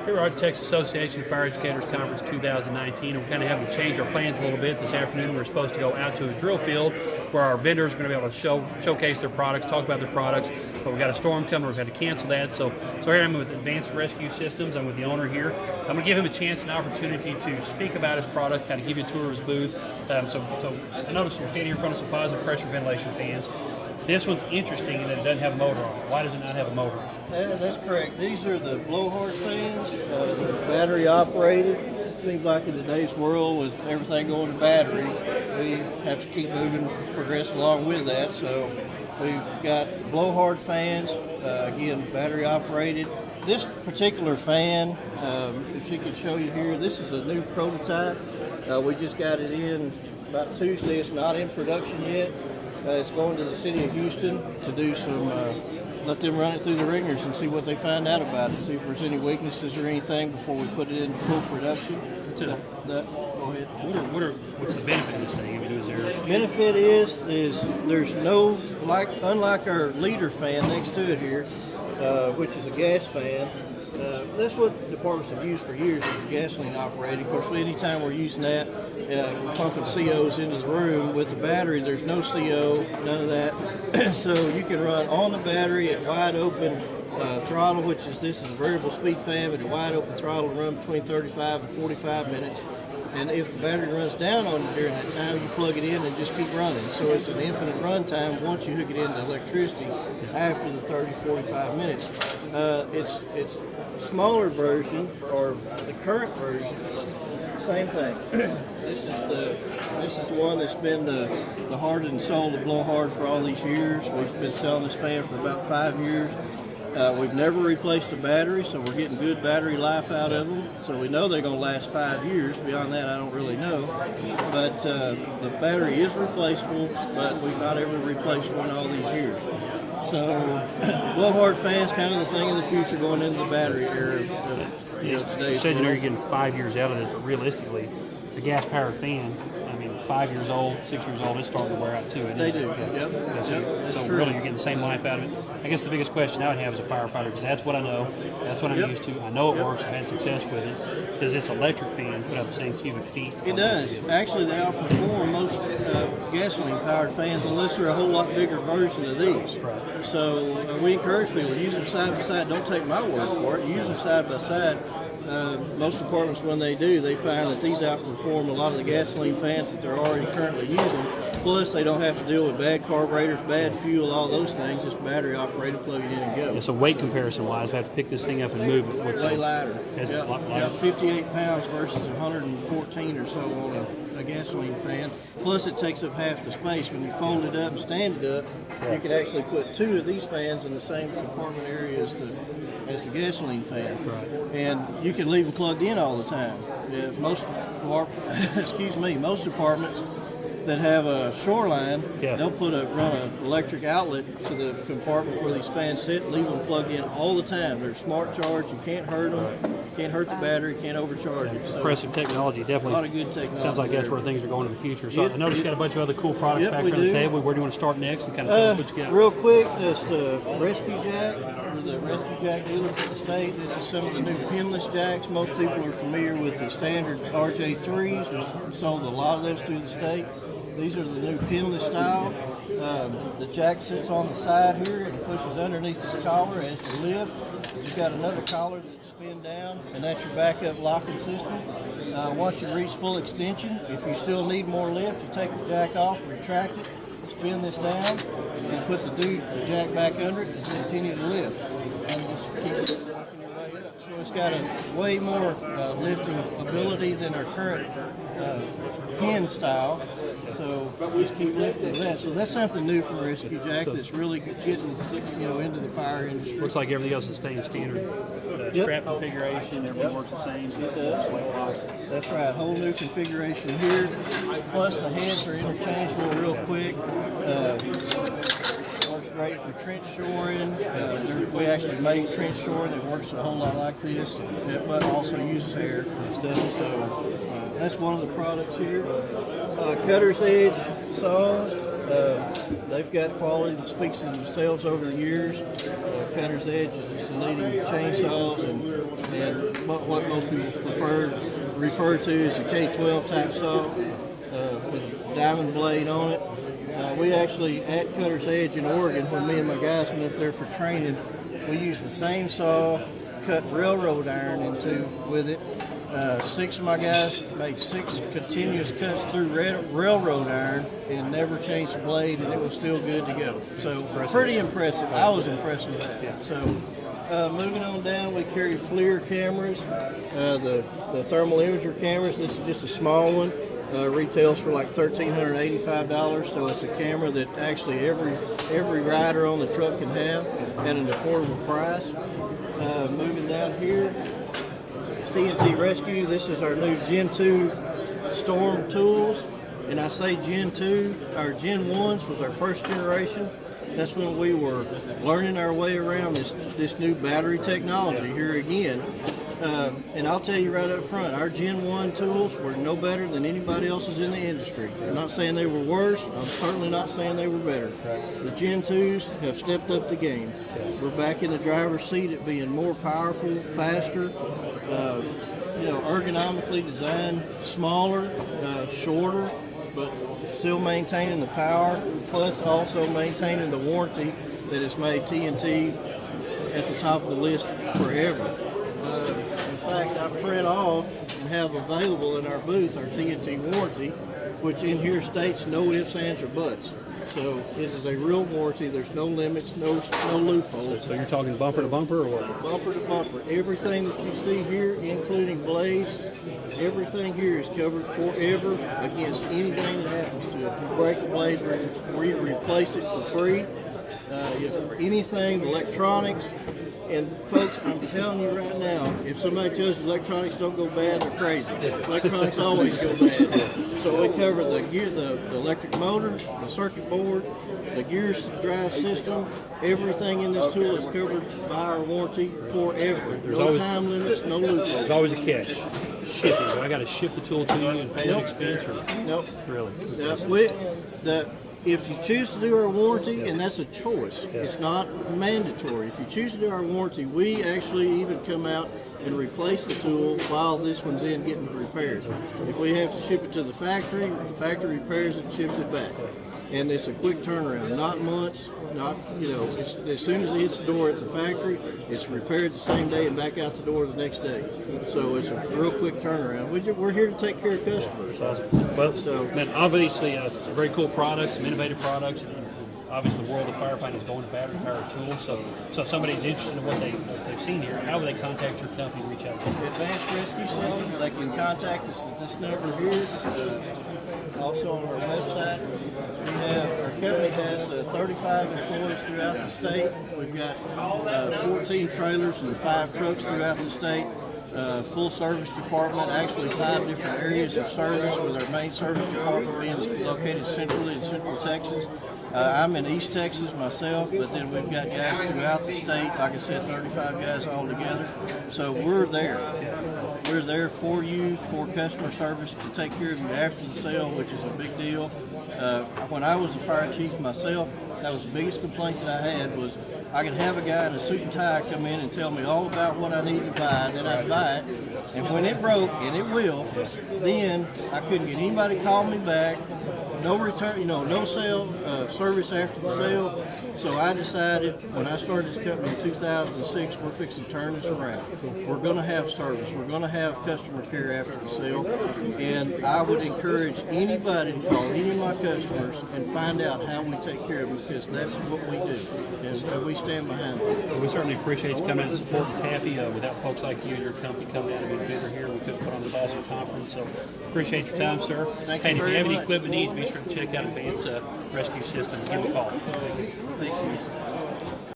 Here we are at the Texas Association of Fire Educators Conference 2019, and we're kind of having to change our plans a little bit. This afternoon we're supposed to go out to a drill field where our vendors are going to be able to showcase their products, talk about their products, but we've got a storm coming, we've had to cancel that. So here I'm with Advanced Rescue Systems. I'm with the owner here. I'm going to give him a chance, an opportunity to speak about his product, kind of give you a tour of his booth. So I noticed you're standing here in front of some positive pressure ventilation fans. This one's interesting in that it doesn't have a motor on it. Why does it not have a motor? That's correct. These are the blowhard fans. They're battery operated. Seems like in today's world, with everything going to battery, we have to keep moving, progress along with that. So we've got blowhard fans, again, battery operated. This particular fan, if she could show you here, this is a new prototype. We just got it in about Tuesday. It's not in production yet. It's going to the city of Houston to do some, let them run it through the ringers and see what they find out about it, see if there's any weaknesses or anything before we put it into full production. Go ahead. What's the benefit of this thing? I mean, is there... Benefit is there's no, unlike our leader fan next to it here, which is a gas fan. That's what departments have used for years, is gasoline operated. Of course, anytime we're using that, we're pumping COs into the room. With the battery, there's no CO, none of that. So you can run on the battery at wide open throttle, which is, this is a variable speed fan, but a wide open throttle run between 35 and 45 minutes. And if the battery runs down on you during that time, you plug it in and just keep running. So it's an infinite run time once you hook it into electricity after the 30, 45 minutes. It's a smaller version, or the current version, same thing. This is the one that's been the heart and soul of blowhard for all these years. We've been selling this fan for about 5 years. We've never replaced a battery, so we're getting good battery life out of them. So we know they're going to last 5 years. Beyond that, I don't really know. But the battery is replaceable, but we've not ever replaced one all these years. So blowhard fans, kind of the thing of the future going into the battery era of today's You said world. you're getting 5 years out of this, but realistically, the gas-powered fan, 5 years old, 6 years old, it's starting to wear out too. They do. Yeah. So true. really, you're getting the same life out of it. I guess the biggest question I would have as a firefighter, because that's what I know, that's what I'm used to. I know it works. I've had success with it. Does this electric fan put out the same cubic feet? It does. Actually, they outperform most gasoline-powered fans, unless they're a whole lot bigger version of these. Right. So we encourage people to use them side by side. Don't take my word for it. Use them side by side. Most departments, when they do, they find that these outperform a lot of the gasoline fans that they're already currently using. Plus, they don't have to deal with bad carburetors, bad fuel, all those things. Just battery operated, plug it in and go. Yeah, so weight comparison-wise, if I have to pick this thing up and move it, what's way lighter? A lot lighter? 58 pounds versus 114 or so on a gasoline fan. Plus, it takes up half the space. When you fold it up and stand it up, you can actually put 2 of these fans in the same compartment area as the gasoline fan. Right. And you can leave them plugged in all the time. Most departments that have a shoreline, they'll run an electric outlet to the compartment where these fans sit, leave them plugged in all the time. They're smart charge. You can't hurt them. You can't hurt the battery. You can't overcharge it. So impressive technology, definitely. A lot of good technology. Sounds like that's where things are going in the future. So I noticed you got a bunch of other cool products back there on the table. Where do you want to start next and kind of tell us what you got? Real quick, just Rescue Jack. We're the Rescue Jack dealer for the state. This is some of the new pinless jacks. Most people are familiar with the standard RJ3s. We've sold a lot of those through the state. These are the new pinless style. The jack sits on the side here and pushes underneath this collar. As you lift, you've got another collar that spins down, and that's your backup locking system. Once you reach full extension, if you still need more lift, you take the jack off, retract it, spin this down, and put the jack back under it and continue to lift. And just keep working your way up. So it's got a way more lifting ability than our current pin style. So just keep lifting with that. So that's something new from Rescue Jack that's really getting into the fire industry. Looks like everything else is staying standard. Strap configuration, everything works the same. It does. That's right. Whole new configuration here. Plus the heads are interchangeable real quick. Works great for trench shoring. We actually made trench shoring that works a whole lot like this, but also uses air and stuff. So that's one of the products here. Cutter's Edge saws. They've got quality that speaks to themselves over the years. Cutter's Edge is the leading chainsaws and what most people refer to as a K-12 type saw with a diamond blade on it. We actually, at Cutter's Edge in Oregon, when me and my guys went up there for training, we used the same saw, cut railroad iron into with it. 6 of my guys made 6 continuous cuts through railroad iron and never changed the blade, and it was still good to go. So pretty impressive. I was impressed with that. So moving on down, we carry FLIR cameras, the thermal imager cameras. This is just a small one. Retails for like $1,385, so it's a camera that actually every rider on the truck can have at an affordable price. Moving down here, TNT Rescue. This is our new Gen 2 storm tools, and I say Gen 2. Our Gen 1s was our first generation. That's when we were learning our way around this new battery technology here again. And I'll tell you right up front, our Gen 1 tools were no better than anybody else's in the industry. I'm not saying they were worse. I'm certainly not saying they were better. The Gen 2s have stepped up the game. We're back in the driver's seat at being more powerful, faster, ergonomically designed, smaller, shorter, but still maintaining the power, plus also maintaining the warranty that has made TNT at the top of the list forever. In fact, I print off and have available in our booth our TNT warranty, which in here states no ifs, ands, or buts. So this is a real warranty. There's no limits, no loopholes. So you're talking bumper to bumper, or what? Bumper to bumper. Everything that you see here, including blades, everything here is covered forever against anything that happens to it. If you break a blade, we replace it for free. If anything, electronics. And folks, I'm telling you right now, if somebody tells you electronics don't go bad, they're crazy. Electronics always go bad. So we cover the gear, the electric motor, the circuit board, the gear drive system. Everything in this tool is covered by our warranty forever. No time limits, no loopholes. There's always a catch. Shipping. So I got to ship the tool to you and pay an expense, or nope. Really? If you choose to do our warranty, and that's a choice, it's not mandatory. If you choose to do our warranty, we actually even come out and replace the tool while this one's in getting repaired. If we have to ship it to the factory repairs it and ships it back. And it's a quick turnaround, not months, not, as soon as it hits the door at the factory, it's repaired the same day and back out the door the next day. So it's a real quick turnaround. We're here to take care of customers. Awesome. Well, man, obviously, some very cool products, some innovative products. And obviously, the world of firefighting is going to battery-powered tools. So if somebody's interested in what they've seen here, how will they contact your company and reach out to you? Advanced Rescue System. They can contact us at this number here. Also on our website. Our company has 35 employees throughout the state. We've got 14 trailers and 5 trucks throughout the state. Full service department, actually 5 different areas of service, with our main service department being located centrally in Central Texas. I'm in East Texas myself, but then we've got guys throughout the state, like I said, 35 guys all together. So we're there. We're there for you, for customer service, to take care of you after the sale, which is a big deal. When I was a fire chief myself, that was the biggest complaint that I had, was I could have a guy in a suit and tie come in and tell me all about what I need to buy, and then I'd buy it. And when it broke, and it will, then I couldn't get anybody to call me back. No return, no sale, service after the sale. So I decided, when I started this company in 2006, we're fixing to turn this around. We're going to have service. We're going to have customer care after the sale. And I would encourage anybody to call any of my customers and find out how we take care of them, because that's what we do. And we stand behind it. Well, we certainly appreciate you coming out and supporting TAFE. Without folks like you and your company coming out and being bigger here, we couldn't put on this awesome conference. So appreciate your time, sir. Thank you. If you have any much. equipment needs, be sure to check out Advanced Rescue Systems. Give them a call. Thank you.